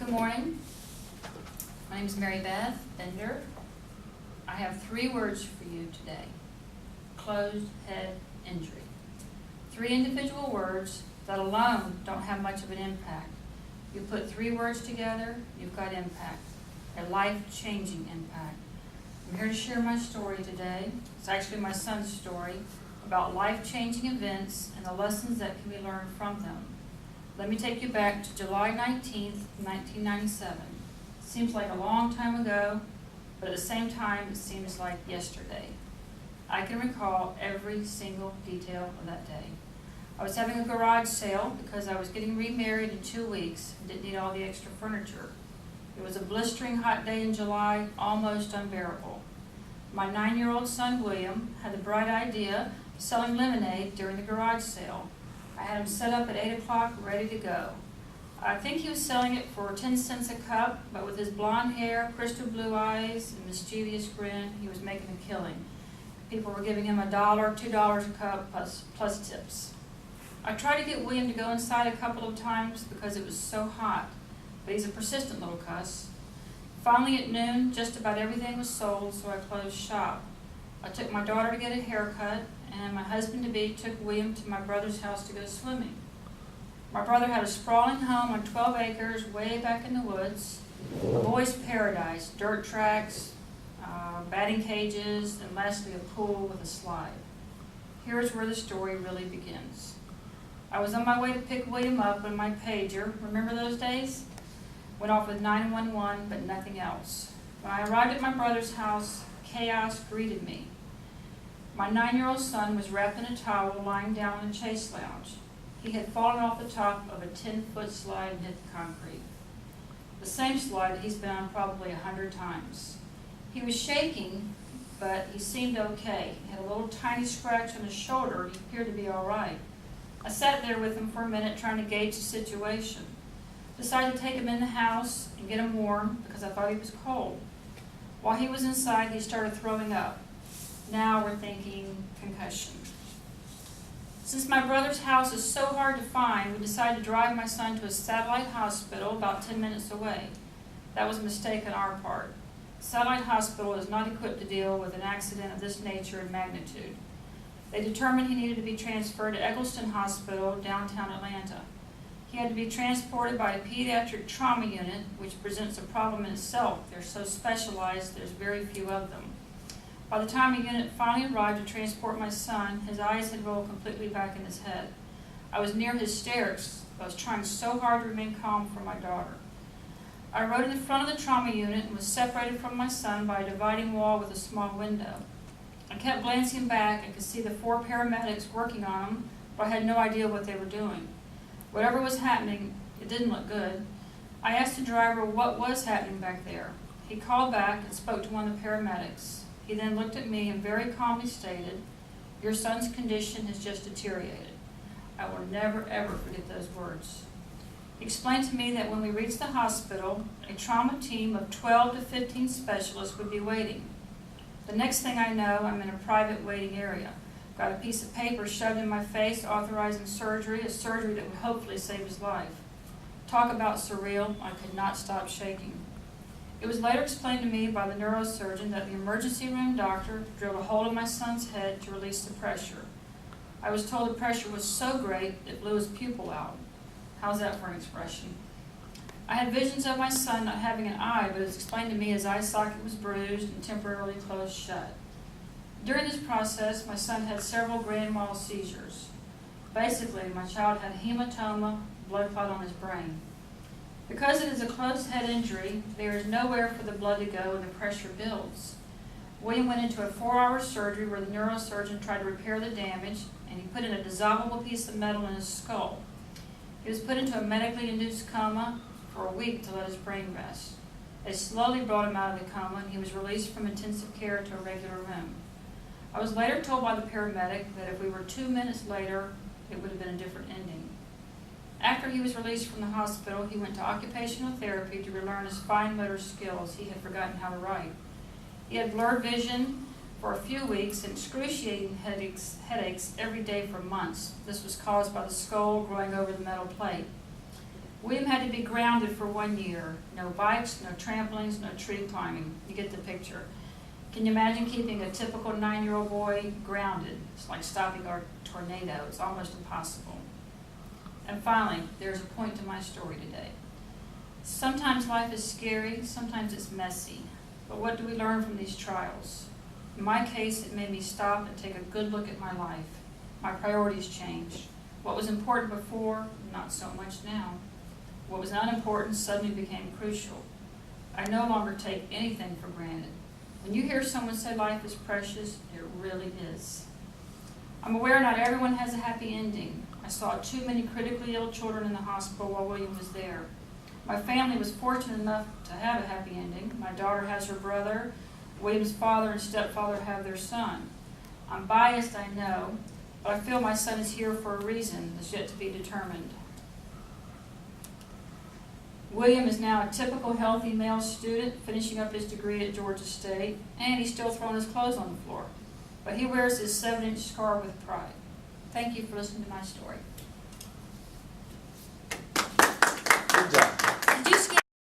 Good morning. My name is Mary Beth Bender. I have 3 words for you today. Closed head injury. 3 individual words that alone don't have much of an impact. You put 3 words together, you've got impact, a life-changing impact. I'm here to share my story today. It's actually my son's story about life-changing events and the lessons that can be learned from them. Let me take you back to July 19th, 1997. Seems like a long time ago, but at the same time, it seems like yesterday. I can recall every single detail of that day. I was having a garage sale because I was getting remarried in 2 weeks and didn't need all the extra furniture. It was a blistering hot day in July, almost unbearable. My 9-year-old son, William, had the bright idea of selling lemonade during the garage sale. I had him set up at 8 o'clock, ready to go. I think he was selling it for 10 cents a cup, but with his blonde hair, crystal blue eyes, and mischievous grin, he was making a killing. People were giving him $1, $2 a cup, plus tips. I tried to get William to go inside a couple of times because it was so hot, but he's a persistent little cuss. Finally at noon, just about everything was sold, so I closed shop. I took my daughter to get a haircut, and my husband-to-be took William to my brother's house to go swimming. My brother had a sprawling home on 12 acres way back in the woods, a boy's paradise, dirt tracks, batting cages, and lastly a pool with a slide. Here's where the story really begins. I was on my way to pick William up when my pager, remember those days? Went off with 911, but nothing else. When I arrived at my brother's house, chaos greeted me. My 9-year-old son was wrapped in a towel lying down in a chase lounge. He had fallen off the top of a 10-foot slide and hit the concrete. The same slide that he's been on probably 100 times. He was shaking, but he seemed okay. He had a little tiny scratch on his shoulder and he appeared to be all right. I sat there with him for a minute trying to gauge the situation. Decided to take him in the house and get him warm because I thought he was cold. While he was inside, he started throwing up. Now we're thinking concussion. Since my brother's house is so hard to find, we decided to drive my son to a satellite hospital about 10 minutes away. That was a mistake on our part. Satellite Hospital is not equipped to deal with an accident of this nature and magnitude. They determined he needed to be transferred to Egleston Hospital, downtown Atlanta. He had to be transported by a pediatric trauma unit, which presents a problem in itself. They're so specialized, there's very few of them. By the time the unit finally arrived to transport my son, his eyes had rolled completely back in his head. I was near hysterics. I was trying so hard to remain calm for my daughter. I rode in the front of the trauma unit and was separated from my son by a dividing wall with a small window. I kept glancing back and could see the 4 paramedics working on him, but I had no idea what they were doing. Whatever was happening, it didn't look good. I asked the driver what was happening back there. He called back and spoke to one of the paramedics. He then looked at me and very calmly stated, "Your son's condition has just deteriorated." I will never, ever forget those words. He explained to me that when we reached the hospital, a trauma team of 12 to 15 specialists would be waiting. The next thing I know, I'm in a private waiting area. Got a piece of paper shoved in my face authorizing surgery, a surgery that would hopefully save his life. Talk about surreal, I could not stop shaking. It was later explained to me by the neurosurgeon that the emergency room doctor drilled a hole in my son's head to release the pressure. I was told the pressure was so great it blew his pupil out. How's that for an expression? I had visions of my son not having an eye, but it was explained to me his eye socket was bruised and temporarily closed shut. During this process, my son had several grand mal seizures. Basically, my child had a hematoma, blood clot on his brain. Because it is a closed head injury, there is nowhere for the blood to go and the pressure builds. William went into a 4-hour surgery where the neurosurgeon tried to repair the damage, and he put in a dissolvable piece of metal in his skull. He was put into a medically induced coma for a week to let his brain rest. They slowly brought him out of the coma, and he was released from intensive care to a regular room. I was later told by the paramedic that if we were 2 minutes later, it would have been a different ending. After he was released from the hospital, he went to occupational therapy to relearn his fine motor skills. He had forgotten how to write. He had blurred vision for a few weeks and excruciating headaches every day for months. This was caused by the skull growing over the metal plate. William had to be grounded for 1 year. No bikes, no trampolines, no tree climbing. You get the picture. Can you imagine keeping a typical 9-year-old boy grounded? It's like stopping a tornado. It's almost impossible. And finally, there's a point to my story today. Sometimes life is scary, sometimes it's messy. But what do we learn from these trials? In my case, it made me stop and take a good look at my life. My priorities changed. What was important before, not so much now. What was unimportant suddenly became crucial. I no longer take anything for granted. When you hear someone say life is precious, it really is. I'm aware not everyone has a happy ending. I saw too many critically ill children in the hospital while William was there. My family was fortunate enough to have a happy ending. My daughter has her brother. William's father and stepfather have their son. I'm biased, I know, but I feel my son is here for a reason that's yet to be determined. William is now a typical healthy male student, finishing up his degree at Georgia State, and he's still throwing his clothes on the floor. But he wears his 7-inch scar with pride. Thank you for listening to my story. Good job. Did you skip